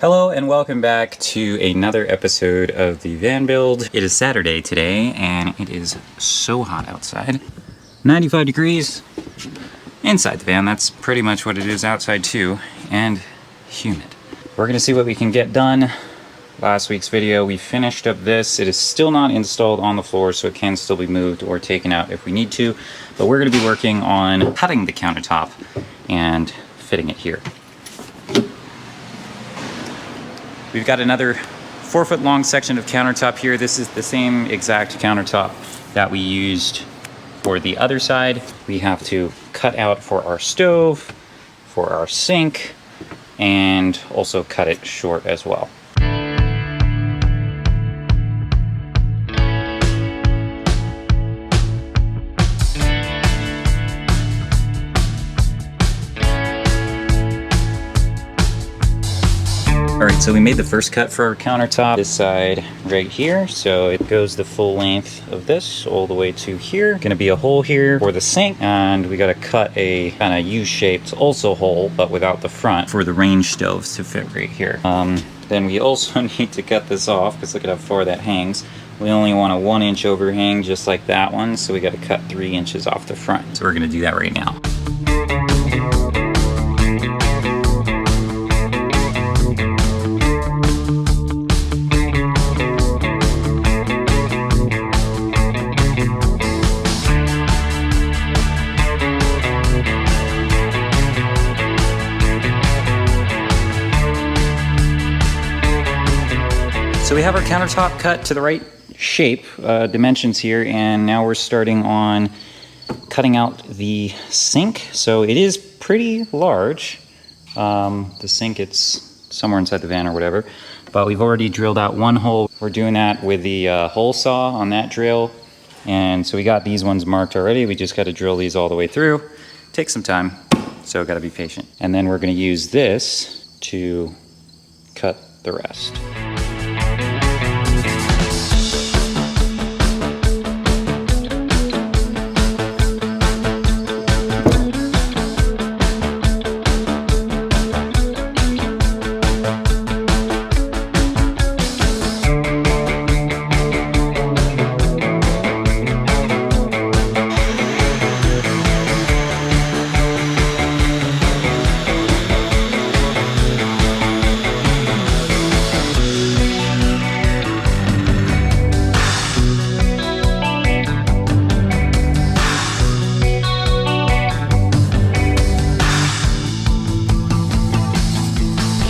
Hello and welcome back to another episode of the van build. It is Saturday today and it is so hot outside. 95 degrees inside the van. That's pretty much what it is outside too, and humid. We're gonna see what we can get done. Last week's video, we finished up this. It is still not installed on the floor, so it can still be moved or taken out if we need to. But we're gonna be working on cutting the countertop and fitting it here. We've got another 4-foot long section of countertop here. This is the same exact countertop that we used for the other side. We have to cut out for our stove, for our sink, and also cut it short as well. All right, so we made the first cut for our countertop, this side right here. So it goes the full length of this all the way to here. Gonna be a hole here for the sink, and we gotta cut a kind of U-shaped also hole, but without the front, for the range stoves to fit right here. Then we also need to cut this off, because look at how far that hangs. We only want a 1-inch overhang, just like that one, so we gotta cut 3 inches off the front. So we're gonna do that right now. So we have our countertop cut to the right shape, dimensions here, and now we're starting on cutting out the sink. So it is pretty large. The sink, it's somewhere inside the van or whatever, but we've already drilled out one hole. We're doing that with the hole saw on that drill. And so we got these ones marked already. We just got to drill these all the way through. Takes some time, so got to be patient. And then we're going to use this to cut the rest.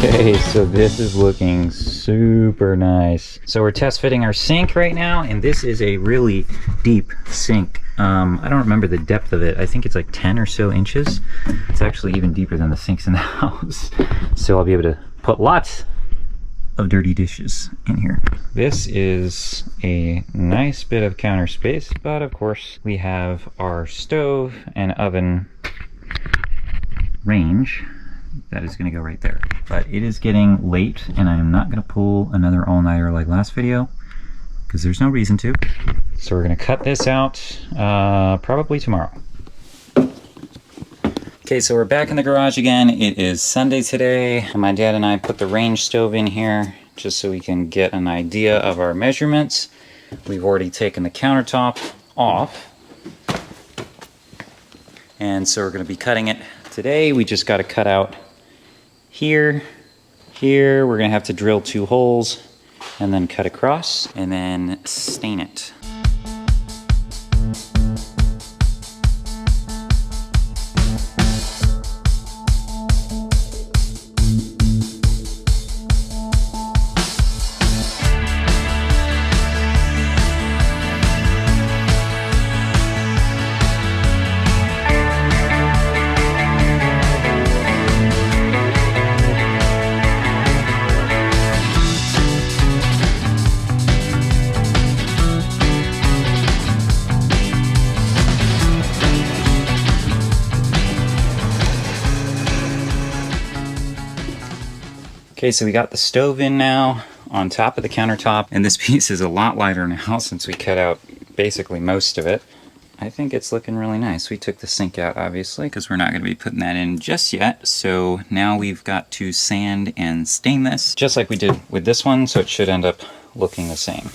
Okay, so this is looking super nice. So we're test fitting our sink right now, and this is a really deep sink. I don't remember the depth of it. I think it's like 10 or so inches. It's actually even deeper than the sinks in the house. So I'll be able to put lots of dirty dishes in here. This is a nice bit of counter space, but of course we have our stove and oven range. That is going to go right there. But it is getting late, and I am not going to pull another all-nighter like last video, because there's no reason to. So we're going to cut this out probably tomorrow. Okay, so we're back in the garage again. It is Sunday today. My dad and I put the range stove in here just so we can get an idea of our measurements. We've already taken the countertop off, and so we're going to be cutting it today. We just got to cut out here, here. We're gonna have to drill 2 holes and then cut across and then stain it. Okay, so we got the stove in now on top of the countertop, and this piece is a lot lighter now since we cut out basically most of it. I think it's looking really nice. We took the sink out, obviously, because we're not going to be putting that in just yet. So now we've got to sand and stain this, just like we did with this one, so it should end up looking the same.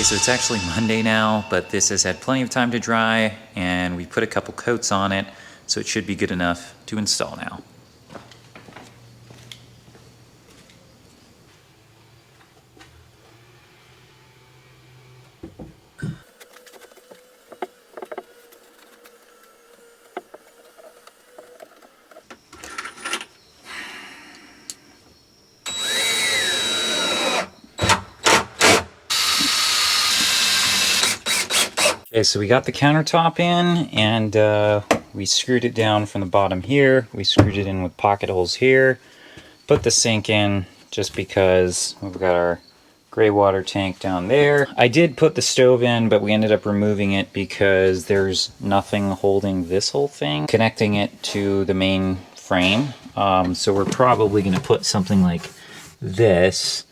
So it's actually Monday now, but this has had plenty of time to dry, and we put a couple coats on it, so it should be good enough to install now. Okay, so we got the countertop in, and we screwed it down from the bottom here. We screwed it in with pocket holes here. Put the sink in just because we've got our gray water tank down there. I did put the stove in, but we ended up removing it because there's nothing holding this whole thing, connecting it to the main frame. So we're probably going to put something like this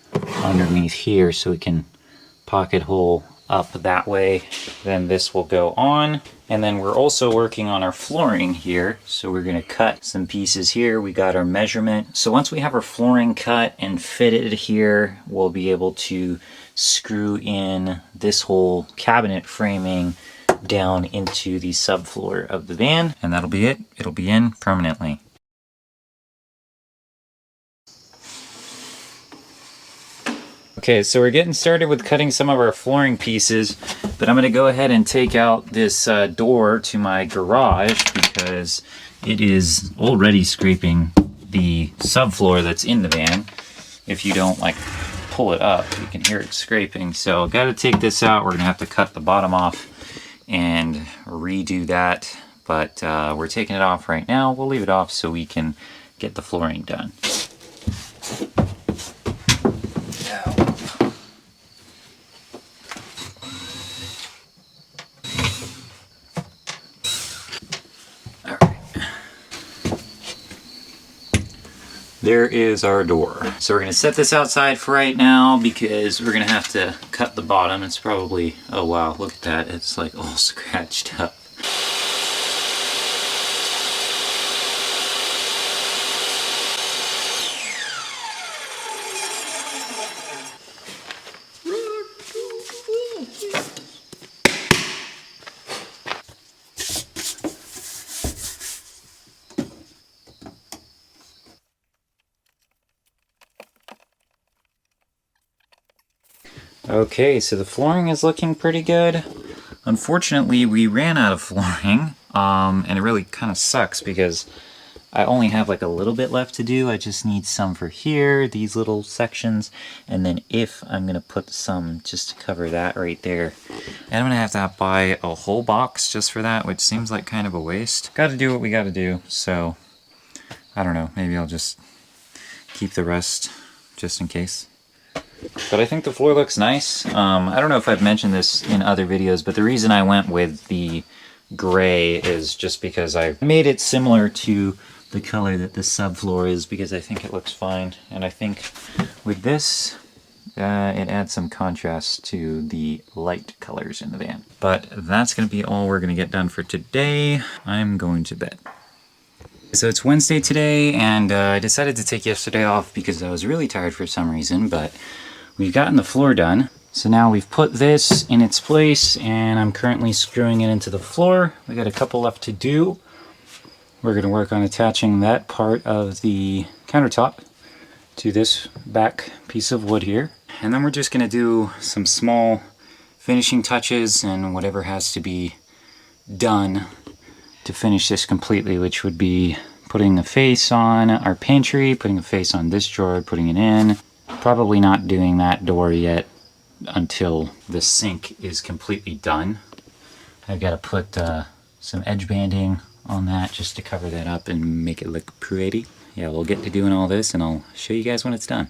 underneath here so we can pocket hole up that way. Then this will go on, and then we're also working on our flooring here, so we're going to cut some pieces here. We got our measurement, so once we have our flooring cut and fitted here, we'll be able to screw in this whole cabinet framing down into the subfloor of the van, and that'll be it. It'll be in permanently. Okay, so we're getting started with cutting some of our flooring pieces, but I'm going to go ahead and take out this door to my garage because it is already scraping the subfloor that's in the van. If you don't like pull it up, you can hear it scraping. So I've got to take this out. We're going to have to cut the bottom off and redo that, but we're taking it off right now. We'll leave it off so we can get the flooring done. There is our door. So we're going to set this outside for right now because we're going to have to cut the bottom. It's probably, oh wow, look at that. It's like all scratched up. Okay, so the flooring is looking pretty good. Unfortunately, we ran out of flooring, and it really kind of sucks because I only have like a little bit left to do. I just need some for here, these little sections, and then if I'm going to put some just to cover that right there. And I'm going to have to buy a whole box just for that, which seems like kind of a waste. Got to do what we got to do, so I don't know, maybe I'll just keep the rest just in case. But I think the floor looks nice. I don't know if I've mentioned this in other videos, but the reason I went with the gray is just because I made it similar to the color that the subfloor is because I think it looks fine. And I think with this, it adds some contrast to the light colors in the van. But that's going to be all we're going to get done for today. I'm going to bed. So it's Wednesday today, and I decided to take yesterday off because I was really tired for some reason, but we've gotten the floor done. So now we've put this in its place, and I'm currently screwing it into the floor. We got a couple left to do. We're going to work on attaching that part of the countertop to this back piece of wood here. And then we're just going to do some small finishing touches and whatever has to be done to finish this completely, which would be putting a face on our pantry, putting a face on this drawer, putting it in. Probably not doing that door yet until the sink is completely done. I've got to put some edge banding on that just to cover that up and make it look pretty. Yeah, we'll get to doing all this and I'll show you guys when it's done.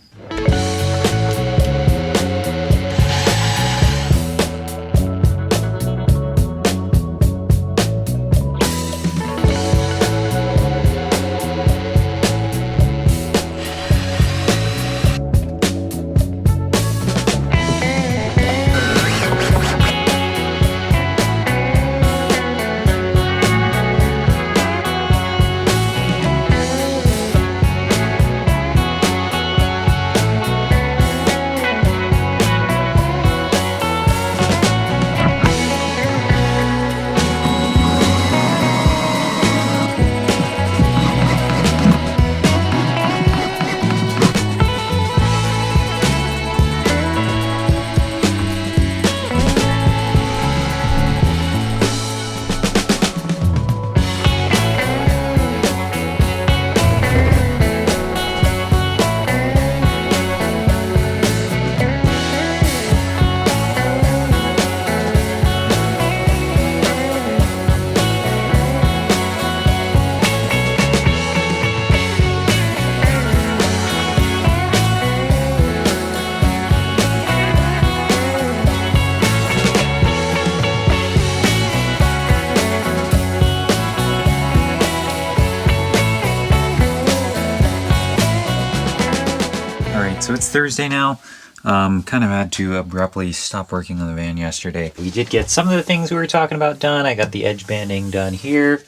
So it's Thursday now. Kind of had to abruptly stop working on the van yesterday. We did get some of the things we were talking about done. I got the edge banding done here.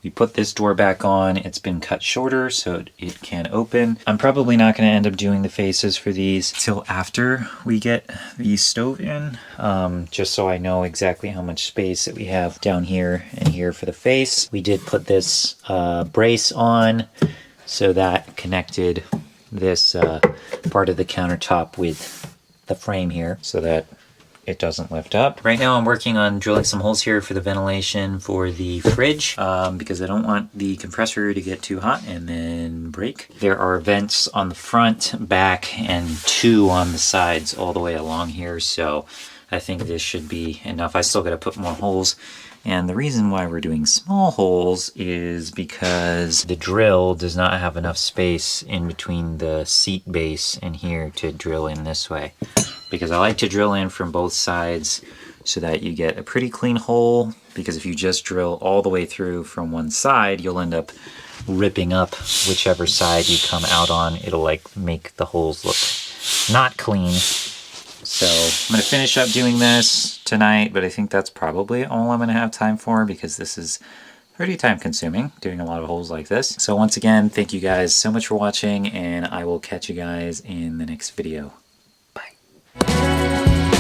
We put this door back on. It's been cut shorter so it can open. I'm probably not going to end up doing the faces for these till after we get the stove in, just so I know exactly how much space that we have down here and here for the face. We did put this brace on, so that connected this part of the countertop with the frame here so that it doesn't lift up. Right now I'm working on drilling some holes here for the ventilation for the fridge because I don't want the compressor to get too hot and then break. There are vents on the front, back, and 2 on the sides all the way along here, so I think this should be enough. I still got to put more holes. And the reason why we're doing small holes is because the drill does not have enough space in between the seat base and here to drill in this way. Because I like to drill in from both sides so that you get a pretty clean hole, because if you just drill all the way through from one side, you'll end up ripping up whichever side you come out on. It'll like make the holes look not clean. So I'm going to finish up doing this tonight, but I think that's probably all I'm going to have time for because this is pretty time consuming, doing a lot of holes like this. So once again, thank you guys so much for watching, and I will catch you guys in the next video. Bye.